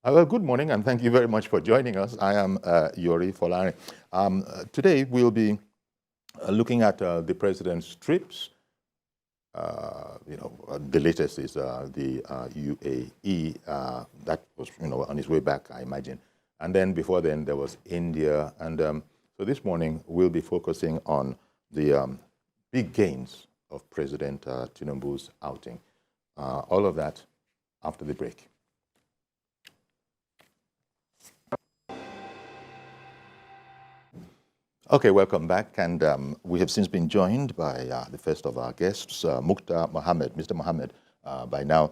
Well, good morning, and thank you very much for joining us. I am Yori Folani. Today, we'll be looking at the president's trips. The latest is the UAE. That was, on his way back, I imagine. And then before then, there was India. And so this morning, we'll be focusing on the big gains of President Tinubu's outing. All of that after the break. Okay, welcome back, and we have since been joined by the first of our guests, Mukhtar Mohammed. Mr. Mohammed, by now,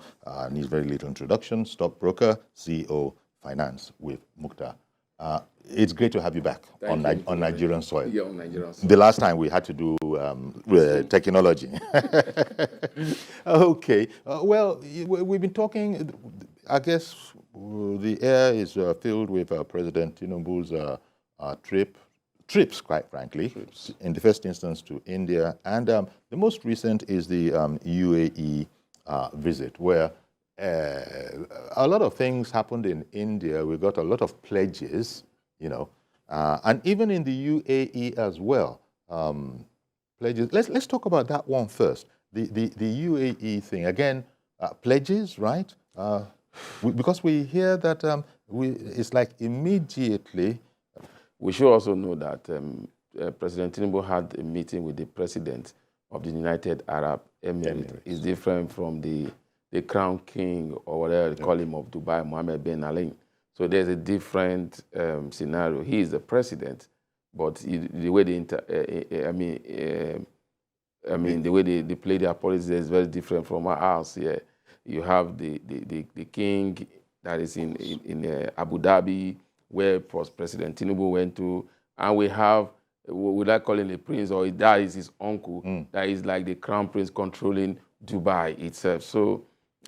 needs very little introduction, stockbroker, CEO, finance with Mukhtar. It's great to have you back on Nigerian soil. Yeah, on Nigerian soil. The last time we had to do technology. Okay, well, we've been talking, I guess the air is filled with President Tinubu's trips, quite frankly, in the first instance to India. And the most recent is the UAE visit, where a lot of things happened in India. We got a lot of pledges, and even in the UAE as well, pledges. Let's talk about that one first. The UAE thing, again, pledges, right? Because we hear that it's like immediately. We should also know that President Tinubu had a meeting with the president of the United Arab Emirates. It's different from the Crown King, or whatever they call him, of Dubai, Mohammed bin Ali. So there's a different scenario. He is the president, but the way they the way they play their policy is very different from ours. Yeah, you have the king that is in Abu Dhabi, where President Tinubu went to, and we have, we like calling a prince, or that is his uncle, that is like the crown prince controlling Dubai itself. So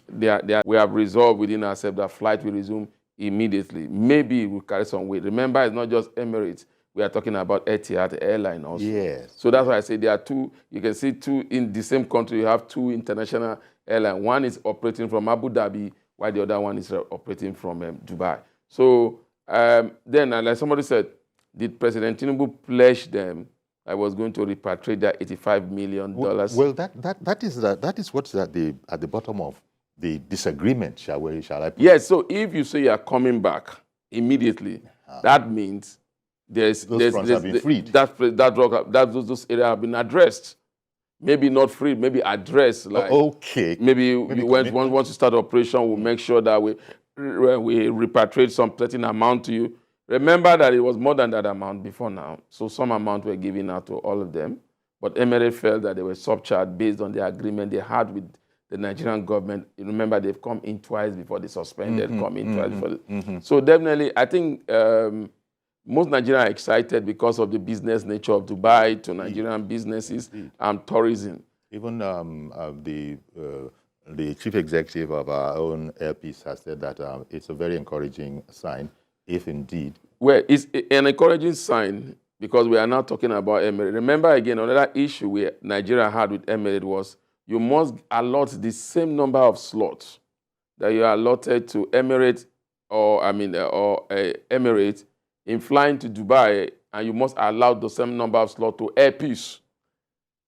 we have resolved within ourselves that flight will resume immediately. Maybe it will carry some weight. Remember, it's not just Emirates. We are talking about Etihad airline also. Yes. So that's why I say there are two. You can see two in the same country. You have two international airlines. One is operating from Abu Dhabi, while the other one is operating from Dubai. So then, like somebody said, did President Tinubu pledge them I was going to repatriate that $85 million? Well, that is what's at the bottom of the disagreement, shall I put? Yes, so if you say you are coming back immediately, that means those fronts have been freed. Those areas have been addressed. Maybe not freed, maybe addressed. Like, okay. Maybe once you start operation, we'll make sure that we repatriate some certain amount to you. Remember that it was more than that amount before now. So some amount were given out to all of them. But Emirates felt that they were subcharged based on the agreement they had with the Nigerian government. You remember, they've come in twice before they suspended, So definitely, I think most Nigerians are excited because of the business nature of Dubai to Nigerian businesses and tourism. Even the chief executive of our own airpiece has said that it's a very encouraging sign, if indeed. Well, it's an encouraging sign because we are now talking about Emirates. Remember, again, another issue where Nigeria had with Emirates was you must allot the same number of slots that you are allotted to Emirates or Emirates in flying to Dubai, and you must allow the same number of slots to airpiece.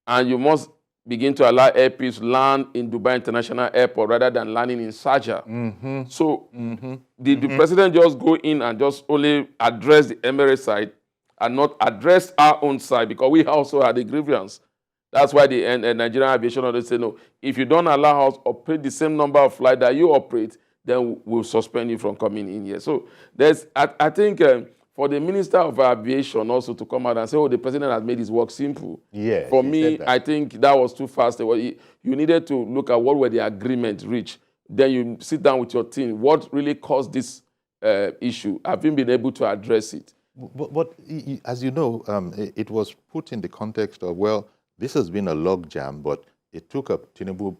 And you must begin to allow airpiece land in Dubai International Airport rather than landing in Sharjah. So the president just go in and just only address the Emirates side and not address our own side, because we also had a grievance. That's why the Nigerian Aviation Authority say, no, if you don't allow us operate the same number of flights that you operate, then we'll suspend you from coming in here. So I think for the Minister of Aviation also to come out and say, oh, the president has made his work simple. Yes, for me, I think that was too fast. You needed to look at what were the agreements reached. Then you sit down with your team. What really caused this issue? Have you been able to address it? But as you know, it was put in the context of, well, this has been a logjam, but it took a Tinubu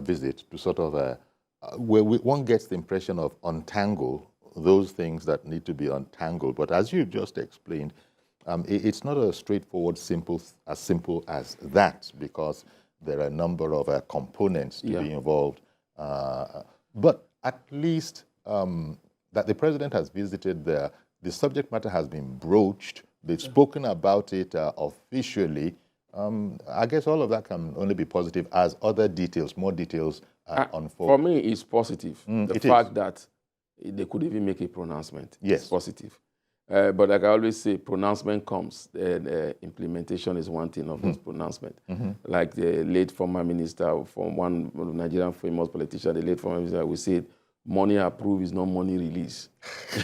visit to sort of, where one gets the impression of untangle those things that need to be untangled. But as you just explained, it's not a straightforward, simple as that, because there are a number of components to be involved. But at least that the president has visited there. The subject matter has been broached. They've spoken about it officially. I guess all of that can only be positive as other details, more details unfold. For me, it's positive. The fact that they could even make a pronouncement is positive. But like I always say, pronouncement comes, implementation is one thing of this pronouncement. Like the late former minister from one Nigerian famous politician, the late former minister, we said, money approved is not money release.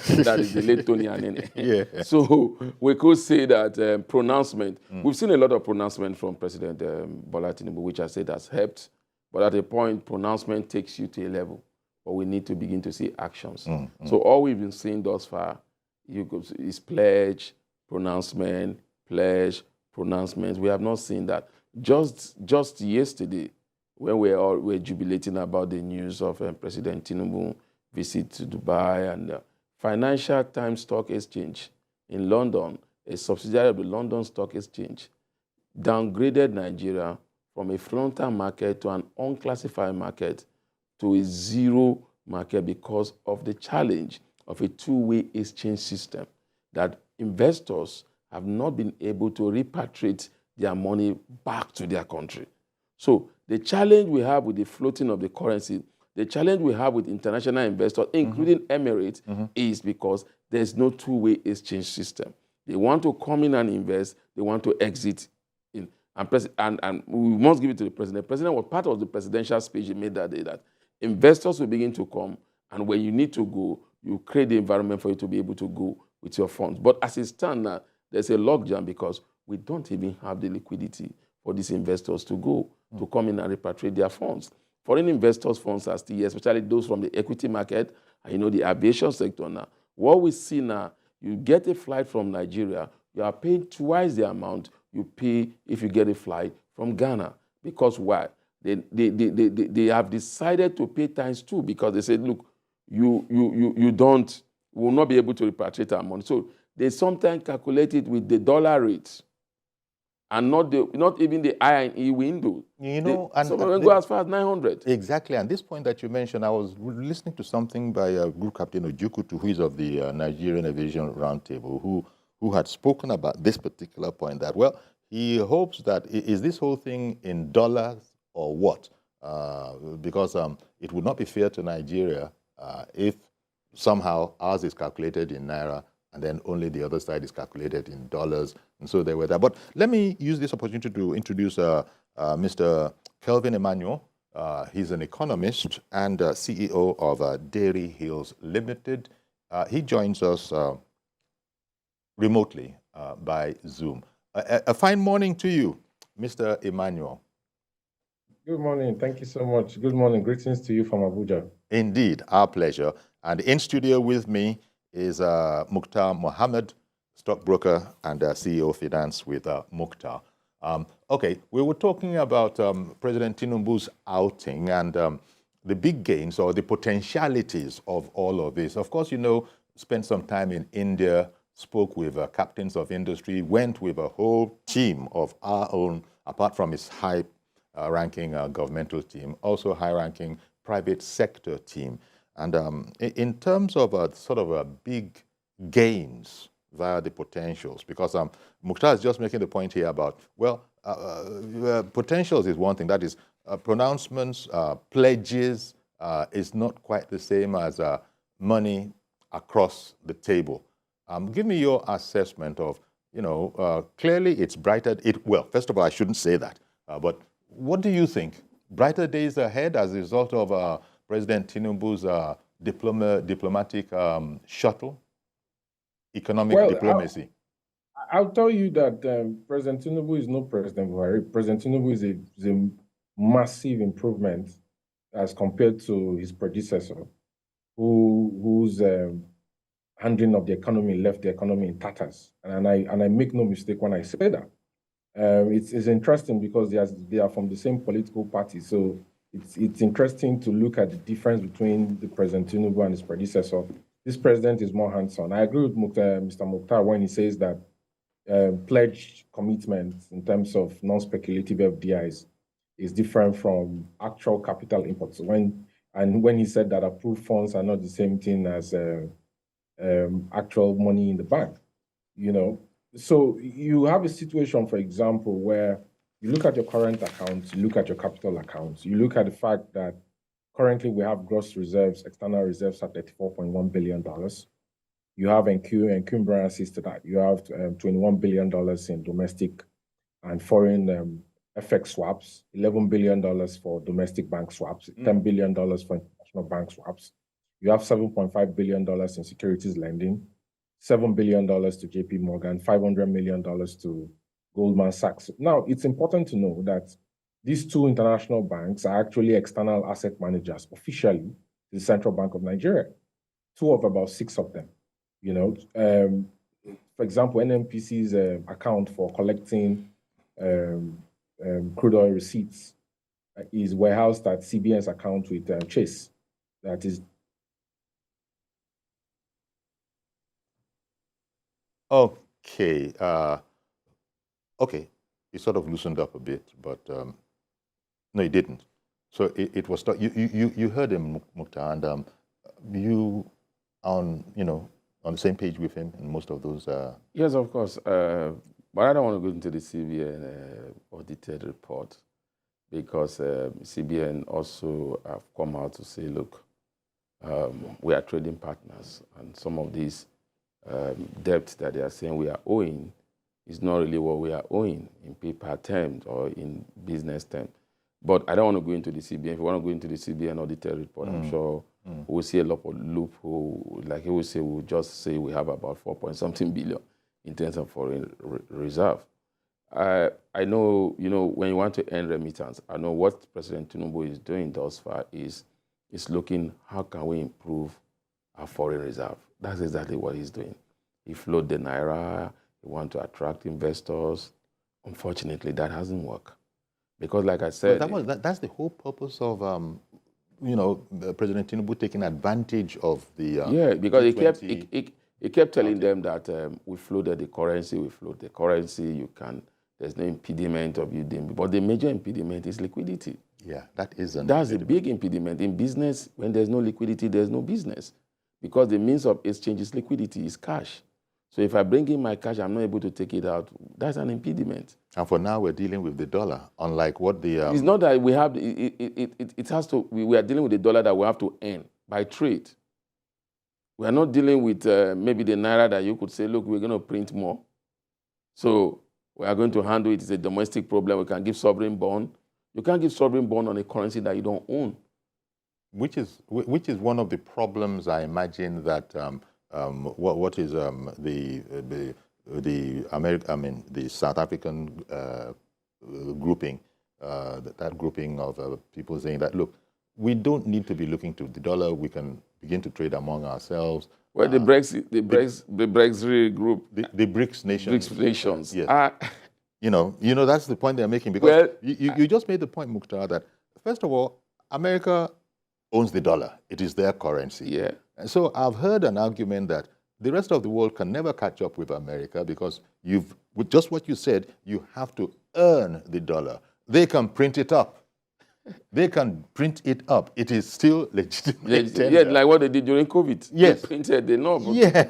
That is the late Tony Anene. So we could say that pronouncement, we've seen a lot of pronouncement from President Bola Tinubu, which I said has helped. But at a point, pronouncement takes you to a level, but we need to begin to see actions. So all we've been seeing thus far is pledge, pronouncement, pledge, pronouncements. We have not seen that. Just yesterday, when we were jubilating about the news of President Tinubu visit to Dubai and Financial Times Stock Exchange in London, a subsidiary of the London Stock Exchange, downgraded Nigeria from a frontal market to an unclassified market to a zero market because of the challenge of a two-way exchange system that investors have not been able to repatriate their money back to their country. So the challenge we have with the floating of the currency, the challenge we have with international investors, including Emirates, is because there's no two-way exchange system. They want to come in and invest, they want to exit in. And we must give it to the president. The president was part of the presidential speech he made that day, that investors will begin to come, and when you need to go, you create the environment for you to be able to go with your funds. But as it stands now, there's a logjam because we don't even have the liquidity for these investors to go, to come in and repatriate their funds. Foreign investors' funds are still here, especially those from the equity market and the aviation sector now. What we see now, you get a flight from Nigeria, you are paying twice the amount you pay if you get a flight from Ghana. Because why? They have decided to pay times two because they said, look, you will not be able to repatriate our money. So they sometimes calculate it with the dollar rate and not even the I&E window. Some of them go as far as 900. Exactly. And this point that you mentioned, I was listening to something by Group Captain Ojukutu, who is of the Nigerian Aviation Roundtable, who had spoken about this particular point, that, well, he hopes that, is this whole thing in dollars or what? Because it would not be fair to Nigeria if somehow ours is calculated in Naira and then only the other side is calculated in dollars. And so they were there. But let me use this opportunity to introduce Mr. Kelvin Emmanuel. He's an economist and CEO of Dairy Hills Limited. He joins us remotely by Zoom. A fine morning to you, Mr. Emmanuel. Good morning. Thank you so much. Good morning. Greetings to you from Abuja. Indeed, our pleasure. And in studio with me is Mukhtar Mohammed, stockbroker and CEO of Finance with Mukhtar. Okay, we were talking about President Tinubu's outing and the big gains or the potentialities of all of this. Of course, spent some time in India, spoke with captains of industry, went with a whole team of our own, apart from his high-ranking governmental team, also high-ranking private sector team. And in terms of sort of big gains via the potentials, because Mukhtar is just making the point here about, well, potentials is one thing, that is pronouncements, pledges is not quite the same as money across the table. Give me your assessment of, clearly it's brighter. Well, first of all, I shouldn't say that, but what do you think? Brighter days ahead as a result of President Tinubu's diplomatic shuttle, economic diplomacy? I'll tell you that President Tinubu is no President Buhari. President Tinubu is a massive improvement as compared to his predecessor, whose handling of the economy left the economy in tatters. And I make no mistake when I say that. It's interesting because they are from the same political party. So it's interesting to look at the difference between the President Tinubu and his predecessor. This president is more hands-on. I agree with Mr. Mukhtar when he says that pledged commitments in terms of non-speculative FDIs is different from actual capital imports. When he said that approved funds are not the same thing as actual money in the bank, you know. So you have a situation, for example, where you look at your current accounts, you look at your capital accounts, you look at the fact that currently we have gross reserves, external reserves at $34.1 billion. You have encumbrances to that. You have $21 billion in domestic and foreign FX swaps, $11 billion for domestic bank swaps, $10 billion for international bank swaps. You have $7.5 billion in securities lending, $7 billion to JP Morgan, $500 million to Goldman Sachs. Now, it's important to know that these two international banks are actually external asset managers officially to the Central Bank of Nigeria, two of about six of them. You know, for example, NNPC's account for collecting crude oil receipts is warehoused at CBN's account with Chase. That is. Okay. Okay. It sort of loosened up a bit, but no, it didn't. So it was you heard him, Mukhtar, and you on the same page with him in most of those. Yes, of course. But I don't want to go into the CBN audited report because CBN also have come out to say, look, we are trading partners, and some of these debt that they are saying we are owing is not really what we are owing in paper terms or in business terms. But I don't want to go into the CBN. If you want to go into the CBN audited report, I'm sure we'll see a lot of loophole. Like he will say, we'll just say we have about 4-point-something billion in terms of foreign reserve. I know, when you want to end remittance, I know what President Tinubu is doing thus far is looking how can we improve our foreign reserve. That's exactly what he's doing. He float the Naira, he wants to attract investors. Unfortunately, that hasn't worked. Because like I said... That's the whole purpose of, President Tinubu taking advantage of the... yeah, because he kept telling them that we floated the currency, there's no impediment of you doing... But the major impediment is liquidity. Yeah, that's a big impediment. In business, when there's no liquidity, there's no business. Because the means of exchange is liquidity, is cash. So if I bring in my cash, I'm not able to take it out. That's an impediment. And for now, we're dealing with the dollar, unlike what the... It's not that we have... It has to... We are dealing with the dollar that we have to earn by trade. We are not dealing with maybe the Naira that you could say, look, we're going to print more. So we are going to handle it. It's a domestic problem. We can give sovereign bond. You can't give sovereign bond on a currency that you don't own. Which is one of the problems, I imagine, that the South African grouping, that grouping of people saying that, look, we don't need to be looking to the dollar. We can begin to trade among ourselves. Well, the Brexit group, the BRICS nations. BRICS nations. Yes. That's the point they're making, because you just made the point, Mukhtar, that first of all, America owns the dollar. It is their currency. Yeah. And so I've heard an argument that the rest of the world can never catch up with America because with just what you said, you have to earn the dollar. They can print it up. It is still legitimate. Yeah, like what they did during COVID. Yes. They printed, they know. Yeah.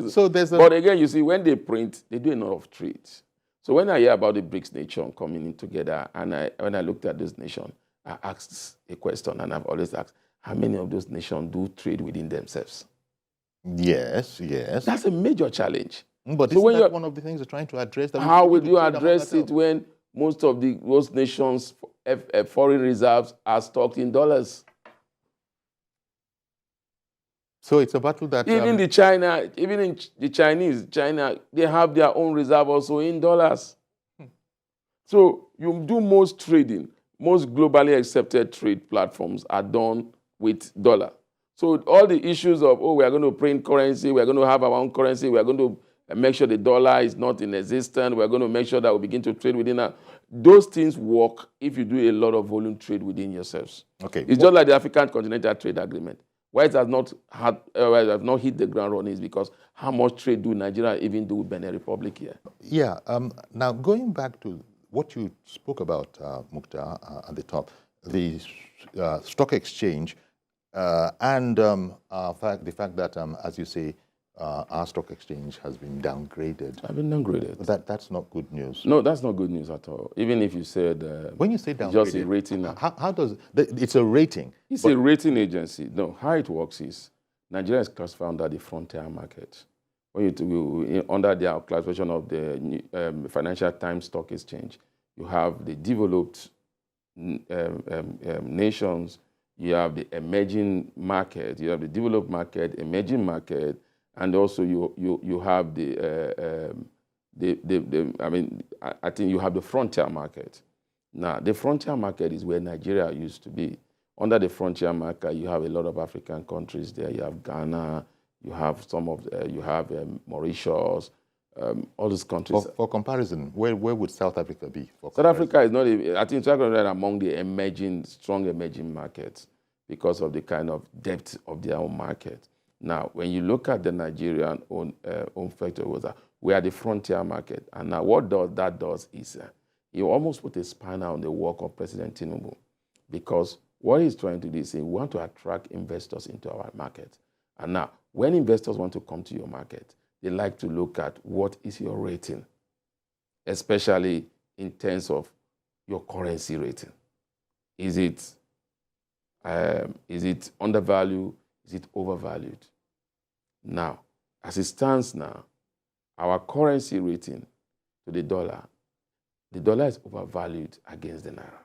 So but again, you see, when they print, they do a lot of trades. So when I hear about the BRICS nation coming in together, and when I looked at this nation, I asked a question, and I've always asked, how many of those nations do trade within themselves? Yes. That's a major challenge. But isn't that one of the things they're trying to address? How would you address it when most of those nations' foreign reserves are stocked in dollars? So it's a battle that... Even in the Chinese, they have their own reserve also in dollars. So you do most trading. Most globally accepted trade platforms are done with dollar. So all the issues of, we are going to print currency, we are going to have our own currency, we are going to make sure the dollar is not in existence, we are going to make sure that we begin to trade within those things work if you do a lot of volume trade within yourselves. Okay. It's just like the African Continental Trade Agreement. Why it has not hit the ground running is because how much trade do Nigeria even do with Benin Republic here? Yeah. Now, going back to what you spoke about, Mukhtar, at the top, the stock exchange, the fact that, as you say, our stock exchange has been downgraded. I've been downgraded. That's not good news. No, that's not good news at all. Even if you said when you say downgraded, just a rating. How does it's a rating? It's a rating agency. No, how it works is Nigeria is classified under the frontier market. When you under the classification of the Financial Times Stock Exchange, you have the developed nations, you have the emerging market, you have the developed market, emerging market, and also you have I think you have the frontier market. Now, the frontier market is where Nigeria used to be. Under the frontier market, you have a lot of African countries there. You have Ghana, you have Mauritius, all these countries. For comparison, where would South Africa be? South Africa is not, I think South Africa is among the strong emerging markets because of the kind of depth of their own market. Now, when you look at the Nigerian own factor, we are the frontier market. And now what that does is you almost put a spanner on the work of President Tinubu, because what he's trying to do is say, we want to attract investors into our market. And now, when investors want to come to your market, they like to look at what is your rating, especially in terms of your currency rating. Is it undervalued? Is it overvalued? Now, as it stands now, our currency rating to the dollar is overvalued against the naira,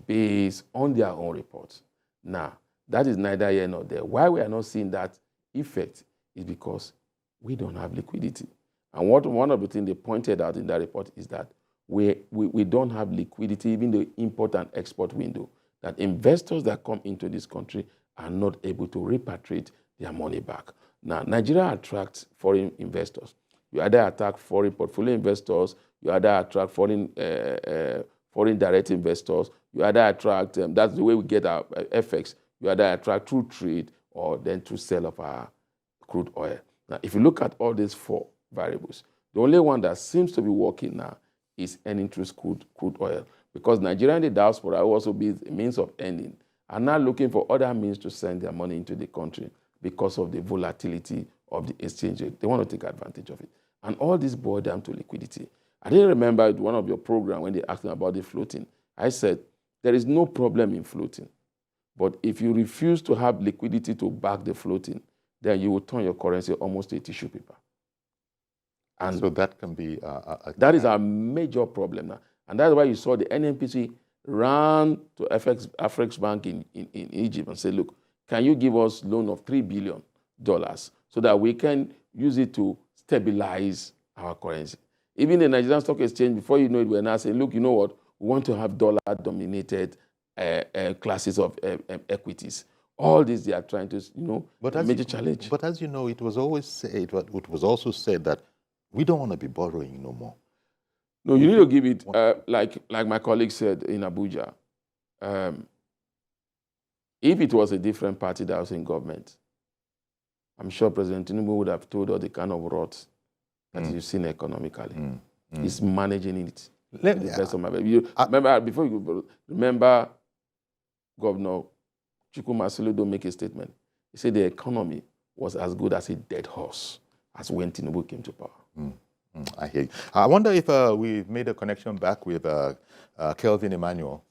based on their own reports. Now, that is neither here nor there. Why we are not seeing that effect is because we don't have liquidity. And one of the things they pointed out in that report is that we don't have liquidity, even the import and export window, that investors that come into this country are not able to repatriate their money back. Now, Nigeria attracts foreign investors. You either attract foreign portfolio investors, you either attract foreign direct investors, you either attract, that's the way we get our FX, you either attract through trade or then through sale of our crude oil. Now, if you look at all these four variables, the only one that seems to be working now is earning through crude oil, because Nigeria and the diaspora will also be a means of earning, are now looking for other means to send their money into the country because of the volatility of the exchange rate. They want to take advantage of it. And all this boils down to liquidity. I didn't remember one of your programs when they asked me about the floating. I said, there is no problem in floating. But if you refuse to have liquidity to back the floating, then you will turn your currency almost to a tissue paper. And so that can be that is our major problem now. And that's why you saw the NNPC ran to FX Bank in Egypt and said, look, can you give us loan of $3 billion so that we can use it to stabilize our currency? Even the Nigerian Stock Exchange, before you know it, we're now saying, look, you know what? We want to have dollar-dominated classes of equities. All this they are trying to, major challenge. But as you know, it was always said, it was also said that we don't want to be borrowing no more. No, you need to give it, like my colleague said in Abuja, if it was a different party that was in government, I'm sure President Tinubu would have told us the kind of rot that you've seen economically. He's managing it. Remember Governor Chukwu Masuludo make a statement. He said the economy was as good as a dead horse as when Tinubu came to power. I hear you. I wonder if we've made a connection back with Kelvin Emmanuel.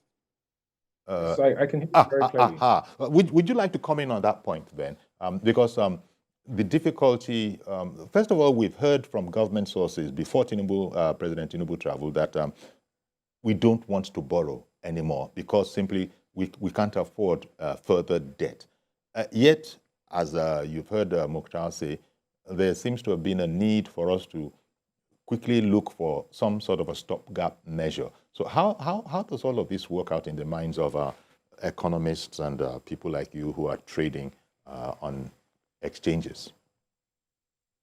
So I can hear you very clearly. Would you like to comment on that point, Ben? Because the difficulty, first of all, we've heard from government sources before President Tinubu traveled that we don't want to borrow anymore because simply we can't afford further debt. Yet, as you've heard Mukhtar say, there seems to have been a need for us to quickly look for some sort of a stopgap measure. So how does all of this work out in the minds of economists and people like you who are trading on exchanges?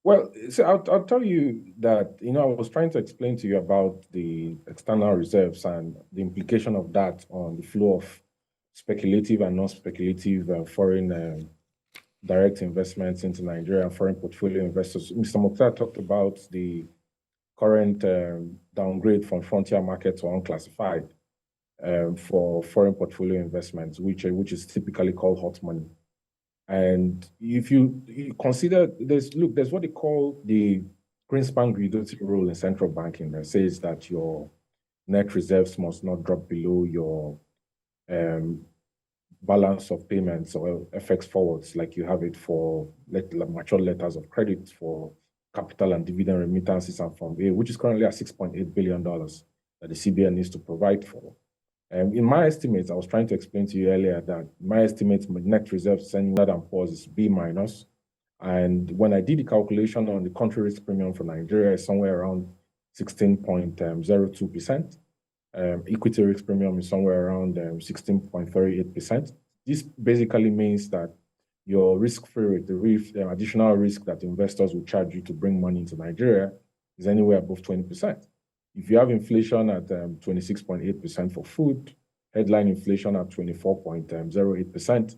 Well, so I'll tell you that, I was trying to explain to you about the external reserves and the implication of that on the flow of speculative and non-speculative foreign direct investments into Nigeria and foreign portfolio investors. Mr. Mukhtar talked about the current downgrade from frontier market to unclassified for foreign portfolio investments, which is typically called hot money. And if you consider, there's what they call the Greenspan Guidotti rule in central banking that says that your net reserves must not drop below your balance of payments or FX forwards, like you have it for mature letters of credit for capital and dividend remittances and Fund A, which is currently at $6.8 billion that the CBN needs to provide for. In my estimates, I was trying to explain to you earlier that my estimates, my net reserves Standard & Poor's is B minus. And when I did the calculation on the country risk premium for Nigeria, it's somewhere around 16.02%. Equity risk premium is somewhere around 16.38%. This basically means that your risk-free rate, the additional risk that investors will charge you to bring money into Nigeria, is anywhere above 20%. If you have inflation at 26.8% for food, headline inflation at 24.08%,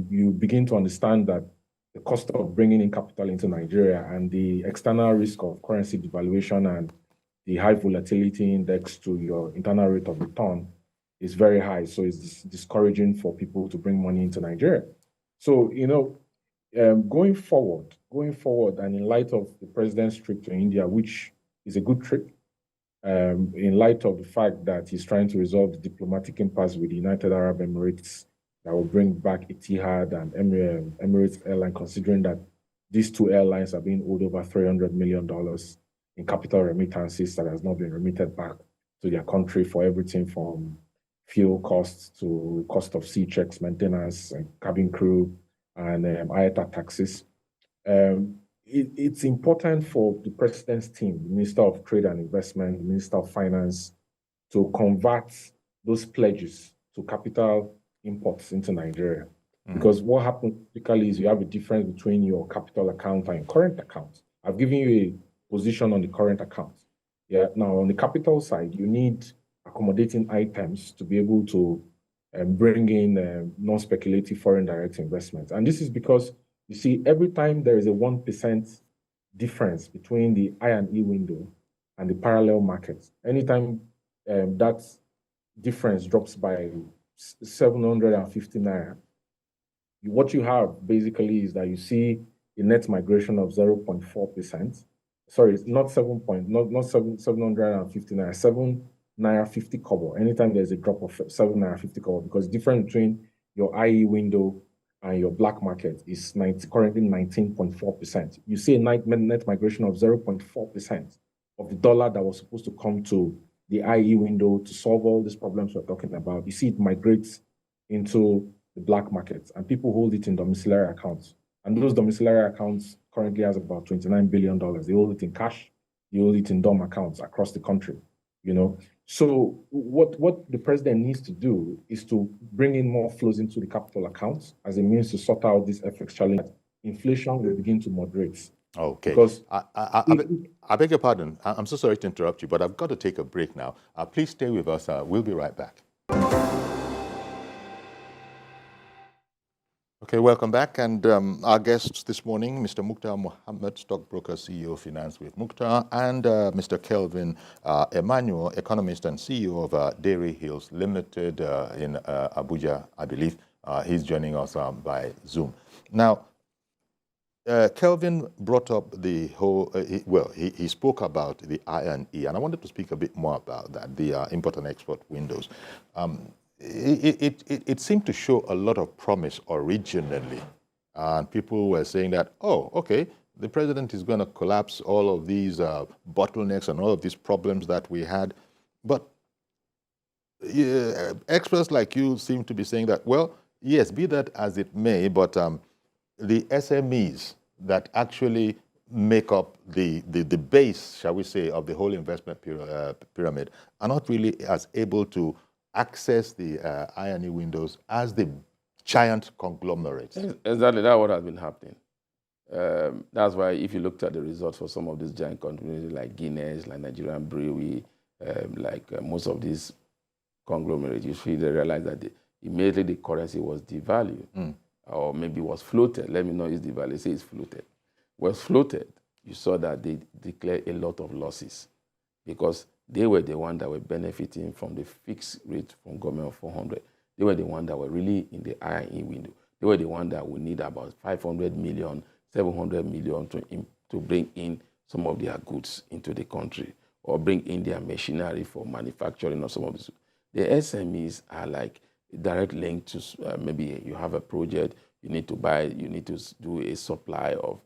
you begin to understand that the cost of bringing in capital into Nigeria and the external risk of currency devaluation and the high volatility index to your internal rate of return is very high. So it's discouraging for people to bring money into Nigeria. So, going forward, and in light of the president's trip to India, which is a good trip, in light of the fact that he's trying to resolve the diplomatic impasse with the United Arab Emirates that will bring back Etihad and Emirates Airline, considering that these two airlines are being owed over $300 million in capital remittances that has not been remitted back to their country for everything from fuel costs to cost of sea checks, maintenance, and cabin crew, and IATA taxes. It's important for the president's team, the Minister of Trade and Investment, the Minister of Finance, to convert those pledges to capital imports into Nigeria. Because what happens typically is you have a difference between your capital account and your current account. I've given you a position on the current account. Yeah. Now, on the capital side, you need accommodating items to be able to bring in non-speculative foreign direct investment. And this is because, you see, every time there is a 1% difference between the I and E window and the parallel market, anytime that difference drops by 750 naira, what you have basically is that you see a net migration of 0.4%. Sorry, not 750 naira, 7 naira 50 kobo. Anytime there's a drop of 7 naira 50 kobo, because the difference between your IE window and your black market is currently 19.4%. You see a net migration of 0.4% of the dollar that was supposed to come to the IE window to solve all these problems we're talking about. You see it migrates into the black market, and people hold it in domiciliary accounts. And those domiciliary accounts currently has about $29 billion. They hold it in cash, they hold it in DOM accounts across the country, So what the president needs to do is to bring in more flows into the capital accounts as a means to sort out this FX challenge. Inflation will begin to moderate. Okay. Because I beg your pardon. I'm so sorry to interrupt you, but I've got to take a break now. Please stay with us. We'll be right back. Okay, welcome back. And our guests this morning, Mr. Mukhtar Mohammed, Stockbroker, CEO, Finance with Mukhtar, and Mr. Kelvin Emmanuel, Economist and CEO of Dairy Hills Limited in Abuja, I believe. He's joining us by Zoom. Now, Kelvin brought up the whole, he spoke about the I&E, and I wanted to speak a bit more about that, the import and export windows. It seemed to show a lot of promise originally, and people were saying that, oh, okay, the president is going to collapse all of these bottlenecks and all of these problems that we had. But experts like you seem to be saying that, well, yes, be that as it may, but the SMEs that actually make up the base, shall we say, of the whole investment pyramid are not really as able to access the I&E windows as the giant conglomerates. Exactly, that's what has been happening. That's why if you looked at the results for some of these giant companies like Guinness, like Nigerian Brewery, most of these conglomerates, you see they realize that immediately the currency was devalued, or maybe was floated. Let me know it's devalued, say it's floated. Was floated, you saw that they declared a lot of losses because they were the ones that were benefiting from the fixed rate from government of 400. They were the ones that were really in the I&E window. They were the one that would need about 500 million, 700 million to bring in some of their goods into the country or bring in their machinery for manufacturing or some of this. The SMEs are like a direct link to maybe you have a project, you need to buy, you need to do a supply of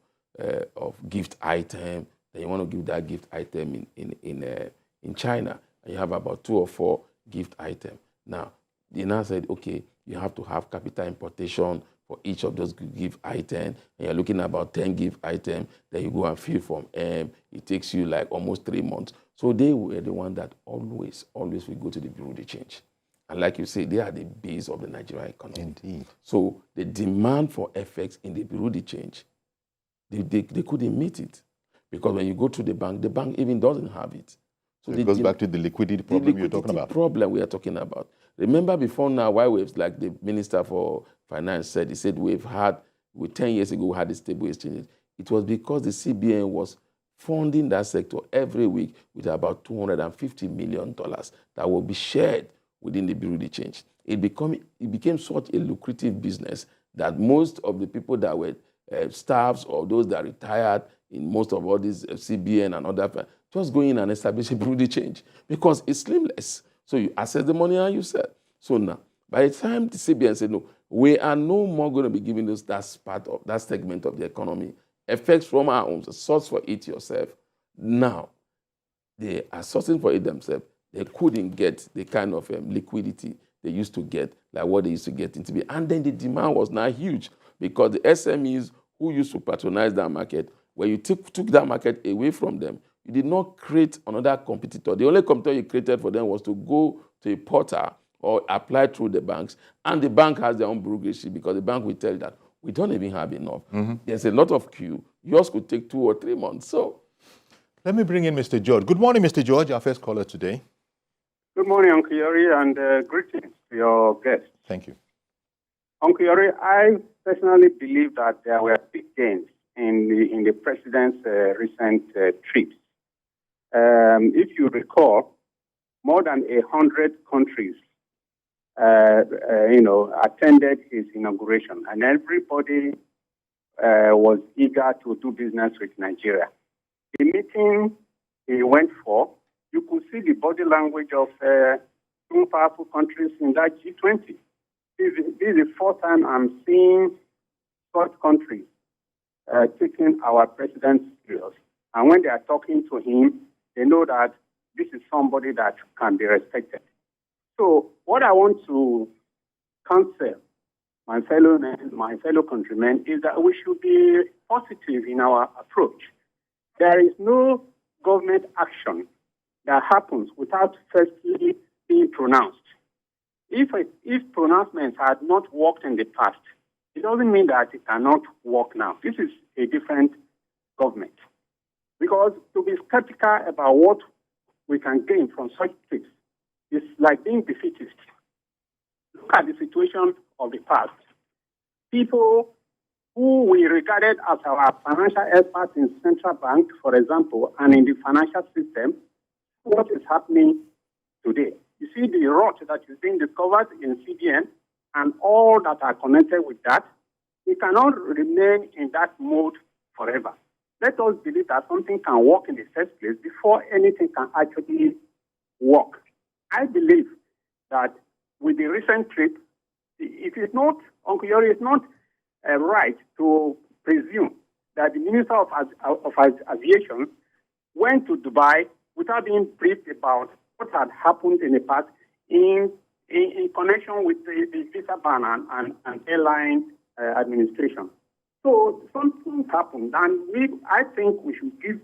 gift item, then you want to give that gift item in China, and you have about 2 or 4 gift items. Now, they now said, okay, you have to have capital importation for each of those gift items, and you're looking at about 10 gift items, then you go and fill from M. It takes you like almost 3 months. So they were the one that always will go to the Bureau de Change. And like you say, they are the base of the Nigerian economy. Indeed. So the demand for FX in the Bureau de Change, they couldn't meet it. Because when you go to the bank even doesn't have it. So it goes back to the liquidity problem you're talking about. The problem we are talking about. Remember before now, why waves, like the Minister for Finance said, he said we've had, 10 years ago, we had the stable exchanges. It was because the CBN was funding that sector every week with about $250 million that will be shared within the Bureau de Change. It became such a lucrative business that most of the people that were staffs or those that retired in most of all these CBN and other, just go in and establish a Bureau de Change because it's slimless. So you access the money and you sell. So now, by the time the CBN said, no, we are no more going to be giving us that part of that segment of the economy, effects from our own, source for it yourself. Now, they are sourcing for it themselves. They couldn't get the kind of liquidity they used to get, like what they used to get in TB. And then the demand was now huge because the SMEs who used to patronize that market, when you took that market away from them, you did not create another competitor. The only competitor you created for them was to go to a portal or apply through the banks. And the bank has their own bureaucracy because the bank will tell you that we don't even have enough. Mm-hmm. There's a lot of queue. Yours could take 2 or 3 months. So let me bring in Mr. George. Good morning, Mr. George, our first caller today. Good morning, Uncle Yori, and greetings to your guests. Thank you. Uncle Yori, I personally believe that there were big gains in the president's recent trips. If you recall, more than 100 countries, attended his inauguration, and everybody was eager to do business with Nigeria. The meeting he went for, you could see the body language of 2 powerful countries in that G20. This is the 4th time I'm seeing such countries taking our president serious. And when they are talking to him, they know that this is somebody that can be respected. So what I want to counsel my fellow countrymen is that we should be positive in our approach. There is no government action that happens without firstly being pronounced. If pronouncements had not worked in the past, it doesn't mean that it cannot work now. This is a different government. Because to be skeptical about what we can gain from such trips is like being defeatist. Look at the situation of the past. People who we regarded as our financial experts in central bank, for example, and in the financial system, what is happening today. You see the rot that is being discovered in CBN and all that are connected with that. We cannot remain in that mode forever. Let us believe that something can work in the first place before anything can actually work. I believe that with the recent trip, it is not, Uncle Yori, it's not right to presume that the Minister of Aviation went to Dubai without being briefed about what had happened in the past in connection with the visa ban and airline administration. So something happened, and I think we should give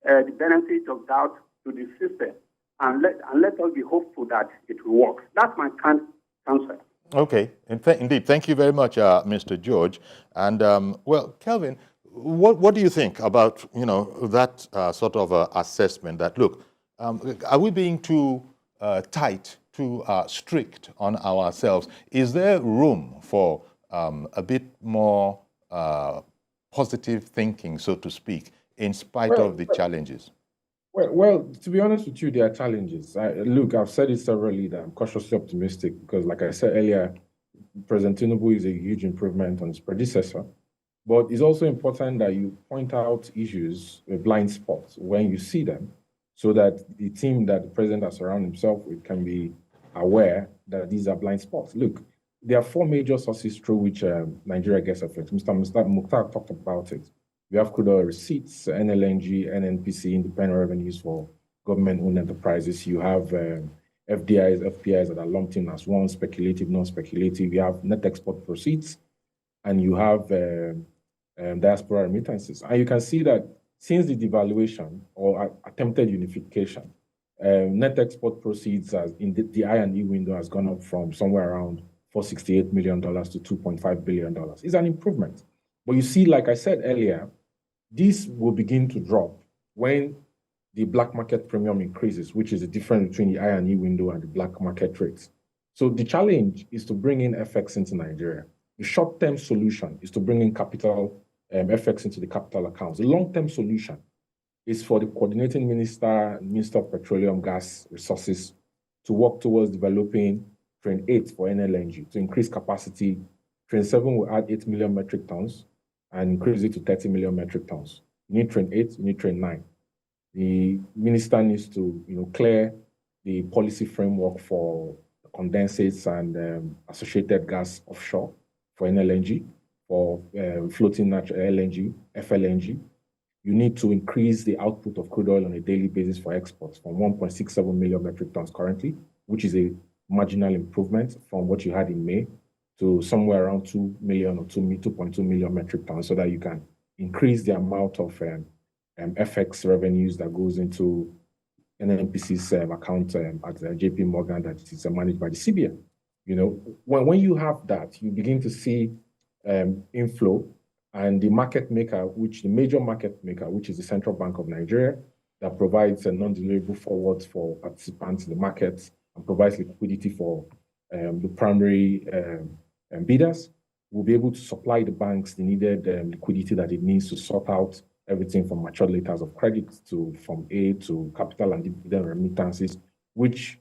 the benefit of doubt to the system and let us be hopeful that it will work. That's my answer. Okay, indeed. Thank you very much, Mr. George. And well, Kelvin, what do you think about that sort of assessment? That look, are we being too tight, too strict on ourselves? Is there room for a bit more positive thinking, so to speak, in spite of the challenges? Well, to be honest with you, there are challenges. Look, I've said it severally that I'm cautiously optimistic because, like I said earlier, President Tinubu is a huge improvement on his predecessor. But it's also important that you point out issues, blind spots, when you see them, so that the team that the president has surrounded himself with can be aware that these are blind spots. Look, there are four major sources through which Nigeria gets affected. Mr. Mukhtar talked about it. We have crude oil receipts, NLNG, NNPC, independent revenues for government-owned enterprises. You have FDIs, FPIs that are lumped in as one, speculative, non-speculative. You have net export proceeds, and you have diaspora remittances. And you can see that since the devaluation or attempted unification, net export proceeds in the I&E window has gone up from somewhere around $468 million to $2.5 billion. It's an improvement. But you see, like I said earlier, this will begin to drop when the black market premium increases, which is the difference between the I&E window and the black market rates. So the challenge is to bring in FX into Nigeria. The short-term solution is to bring in capital FX into the capital accounts. The long-term solution is for the coordinating Minister of Petroleum, Gas, Resources to work towards developing Train 8 for NLNG to increase capacity. Train 7 will add 8 million metric tons and increase it to 30 million metric tons. You need Train 8, you need Train 9. The minister needs to clear the policy framework for condensates and associated gas offshore for NLNG, for floating natural LNG, FLNG. You need to increase the output of crude oil on a daily basis for exports from 1.67 million metric tons currently, which is a marginal improvement from what you had in May, to somewhere around 2 million or 2.2 million metric tons, so that you can increase the amount of FX revenues that goes into NNPC's account at JP Morgan that is managed by the CBN. When you have that, you begin to see inflow, and the market maker, the major market maker, which is the Central Bank of Nigeria, that provides non-deliverable forwards for participants in the markets and provides liquidity for the primary bidders, will be able to supply the banks the needed liquidity that it needs to sort out everything from matured letters of credit to Form A to capital and dividend remittances, which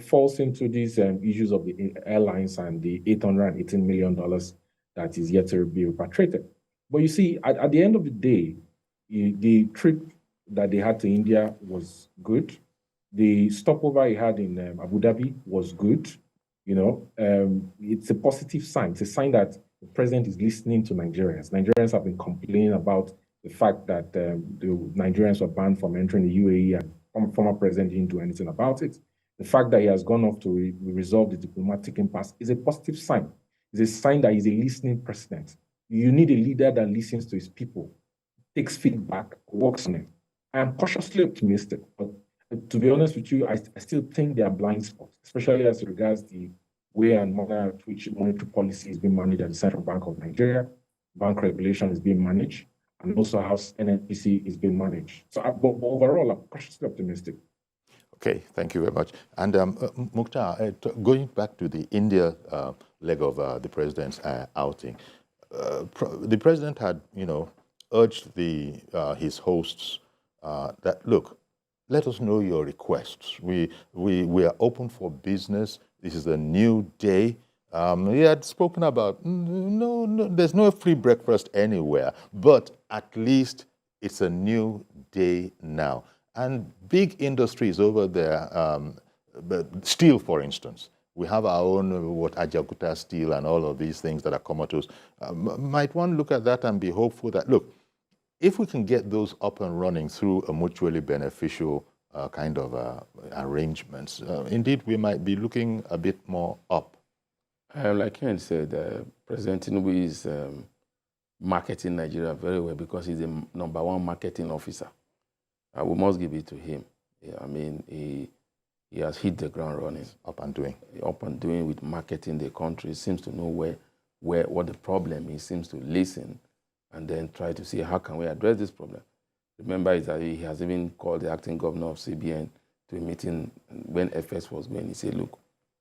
falls into these issues of the airlines and the $818 million that is yet to be repatriated. But you see, at the end of the day, the trip that they had to India was good. The stopover he had in Abu Dhabi was good. It's a positive sign. It's a sign that the president is listening to Nigerians. Nigerians have been complaining about the fact that the Nigerians were banned from entering the UAE, and former president didn't do anything about it. The fact that he has gone off to resolve the diplomatic impasse is a positive sign. It's a sign that he's a listening president. You need a leader that listens to his people, takes feedback, works on it. I am cautiously optimistic, but to be honest with you, I still think there are blind spots, especially as regards the way and manner at which monetary policy is being managed at the Central Bank of Nigeria, bank regulation is being managed, and also how NNPC is being managed. So but overall, I'm cautiously optimistic. Okay, thank you very much. And Mukhtar, going back to the India leg of the president's outing, the president had, urged his hosts that, look, let us know your requests. We are open for business. This is a new day. He had spoken about, no, there's no free breakfast anywhere, but at least it's a new day now. And big industries over there, steel, for instance. We have our own, Ajaokuta steel and all of these things that are commodities. Might one look at that and be hopeful that, look, if we can get those up and running through a mutually beneficial kind of arrangements, indeed, we might be looking a bit more up. Like Ken said, President Tinubu is marketing Nigeria very well because he's the #1 marketing officer. We must give it to him. Yeah, I mean, he has hit the ground running. Up and doing. Up and doing with marketing the country. He seems to know what the problem is. He seems to listen and then try to see how can we address this problem. Remember is that he has even called the acting governor of CBN to a meeting when FS was going. He said, look,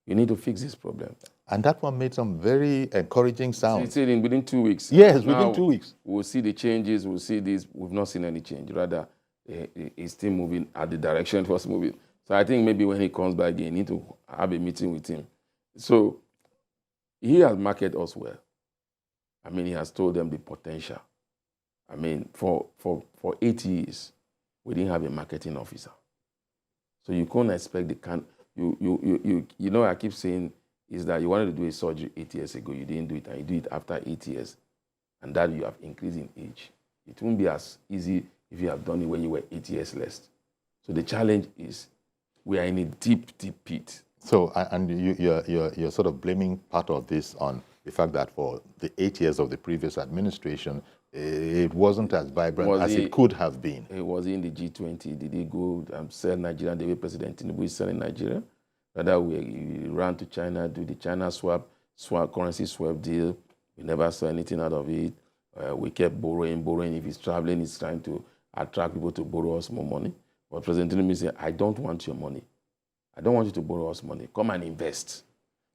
you need to fix this problem. And that one made some very encouraging sounds. He said within 2 weeks. Yes, now, within 2 weeks. We'll see the changes, we'll see this. We've not seen any change. Rather, he's still moving at the direction it was moving. So I think maybe when he comes back again, you need to have a meeting with him. So he has marketed us well. I mean, he has told them the potential. I mean, for 8 years, we didn't have a marketing officer. So you can't expect the kind, you know, I keep saying is that you wanted to do a surgery 8 years ago, you didn't do it, and you do it after 8 years, and that you have increased in age. It won't be as easy if you have done it when you were 8 years less. So the challenge is we are in a deep, deep pit. So, and you're sort of blaming part of this on the fact that for the 8 years of the previous administration, it wasn't as vibrant as it could have been. It was in the G20. Did he go sell Nigeria the way President Tinubu is selling Nigeria? Rather, we ran to China, do the China currency swap deal. We never saw anything out of it. We kept borrowing. If he's traveling, he's trying to attract people to borrow us more money. But President Tinubu said, I don't want your money. I don't want you to borrow us money. Come and invest.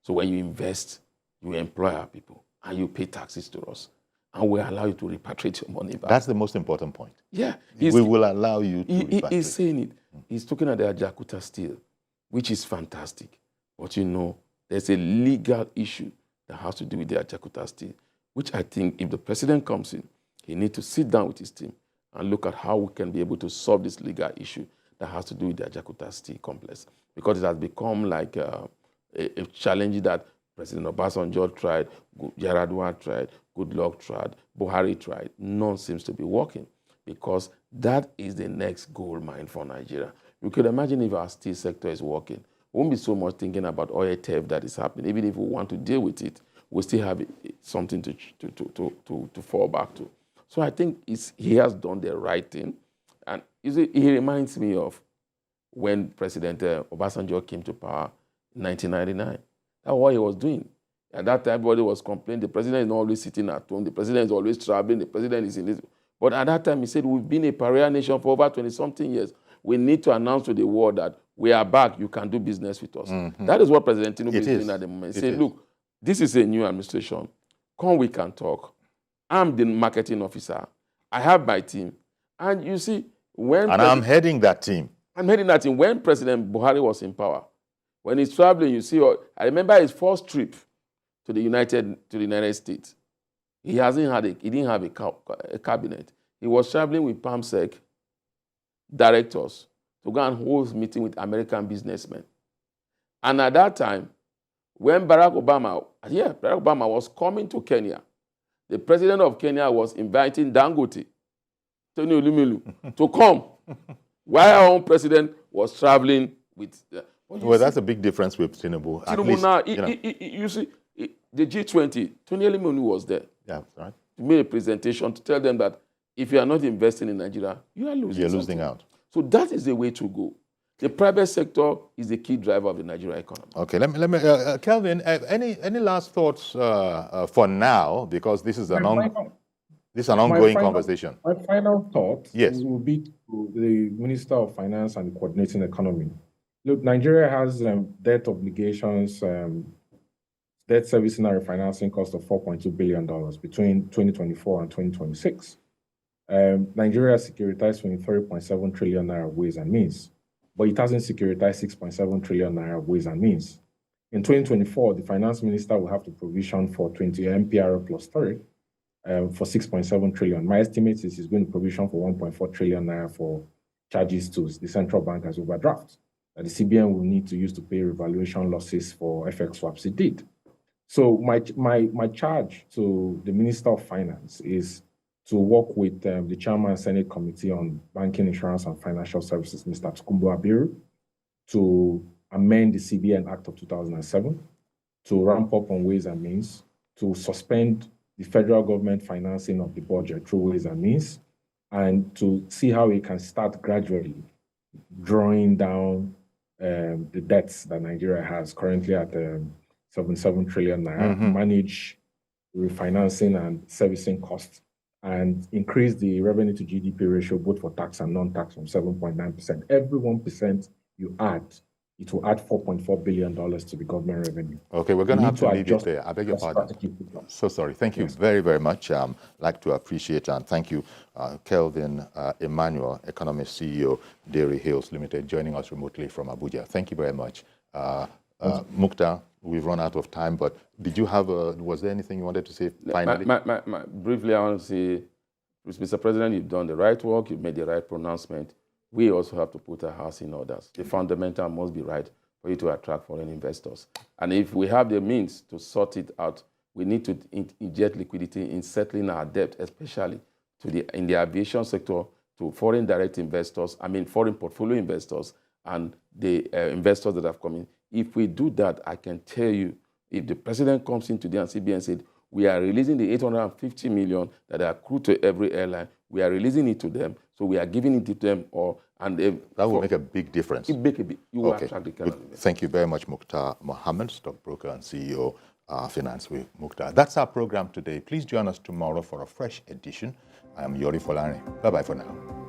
So when you invest, you employ our people and you pay taxes to us. And we allow you to repatriate your money back. That's the most important point. Yeah. We will allow you to repatriate. He's saying it. He's talking about the Ajakuta steel, which is fantastic. But you know, there's a legal issue that has to do with the Ajakuta steel, which I think if the president comes in, he needs to sit down with his team and look at how we can be able to solve this legal issue that has to do with the Ajakuta steel complex. Because it has become like a challenge that President Obasanjo tried, Yaradua tried, Goodluck tried, Buhari tried. None seems to be working because that is the next gold mine for Nigeria. You could imagine if our steel sector is working. We won't be so much thinking about oil theft that is happening. Even if we want to deal with it, we still have something to fall back to. So I think he has done the right thing. And you see, he reminds me of when President Obasanjo came to power in 1999. That's what he was doing. At that time, everybody was complaining, the president is not always sitting at home, the president is always traveling, the president is in this. But at that time, he said, we've been a pariah nation for over 20-something years. We need to announce to the world that we are back, you can do business with us. Mm-hmm. That is what President Tinubu is doing at the moment. He said, look, this is a new administration. Come, we can talk. I'm the marketing officer. I have my team. And you see, I'm heading that team. I'm heading that team. When President Buhari was in power, when he's traveling, you see, I remember his first trip to the United States. He didn't have a cabinet. He was traveling with PAMSEC directors to go and hold a meeting with American businessmen. And at that time, when Barack Obama was coming to Kenya, the president of Kenya was inviting Dangote, Tony Olumelu, to come, while our own president was traveling with... Well, that's a big difference with Tinubu. Tinubu now, you see, the G20, Tony Olumelu was there. Yeah, right. He made a presentation to tell them that if you are not investing in Nigeria, you are losing. You're losing out. So that is the way to go. The private sector is the key driver of the Nigerian economy. Okay, let me Kelvin, any last thoughts for now, because this is an ongoing conversation. My final thought yes. will be to the Minister of Finance and the Coordinating Economy. Look, Nigeria has debt obligations, debt servicing and refinancing cost of $4.2 billion between 2024 and 2026. Nigeria securitized 23.7 trillion naira of ways and means, but it hasn't securitized 6.7 trillion naira of ways and means. In 2024, the finance minister will have to provision for 20 MPR plus 3 for 6.7 trillion. My estimate is he's going to provision for 1.4 trillion naira for charges to the central bank as overdraft that the CBN will need to use to pay revaluation losses for FX swaps it did. So my charge to the Minister of Finance is to work with the Chairman and Senate Committee on Banking, Insurance, and Financial Services, Mr. Tukumbo Abiru, to amend the CBN Act of 2007, to ramp up on Ways and Means, to suspend the federal government financing of the budget through Ways and Means, and to see how we can start gradually drawing down the debts that Nigeria has currently at 77 trillion naira, manage refinancing and servicing costs, and increase the revenue to GDP ratio, both for tax and non-tax, from 7.9%. Every 1% you add, it will add $4.4 billion to the government revenue. Okay, we're going to have to leave it there. I beg your pardon. So sorry. Thank you very, very much. I'd like to appreciate and thank you, Kelvin Emmanuel, Economist CEO, Dairy Hills Limited, joining us remotely from Abuja. Thank you very much. Mukhtar, we've run out of time, but did you have was there anything you wanted to say finally? Briefly, I want to say, Mr. President, you've done the right work, you've made the right pronouncement. We also have to put our house in order. The fundamental must be right for you to attract foreign investors. And if we have the means to sort it out, we need to inject liquidity in settling our debt, especially in the aviation sector, to foreign direct investors, foreign portfolio investors, and the investors that have come in. If we do that, I can tell you, if the president comes in today and CBN said, we are releasing the 850 million that are accrued to every airline, we are releasing it to them, so we are giving it to them all. And that will make a big difference. You will attract the kind of investors. Thank you very much, Mukhtar Mohammed, stockbroker and CEO, Finance with Mukhtar. That's our program today. Please join us tomorrow for a fresh edition. I am Yori Folani. Bye-bye for now.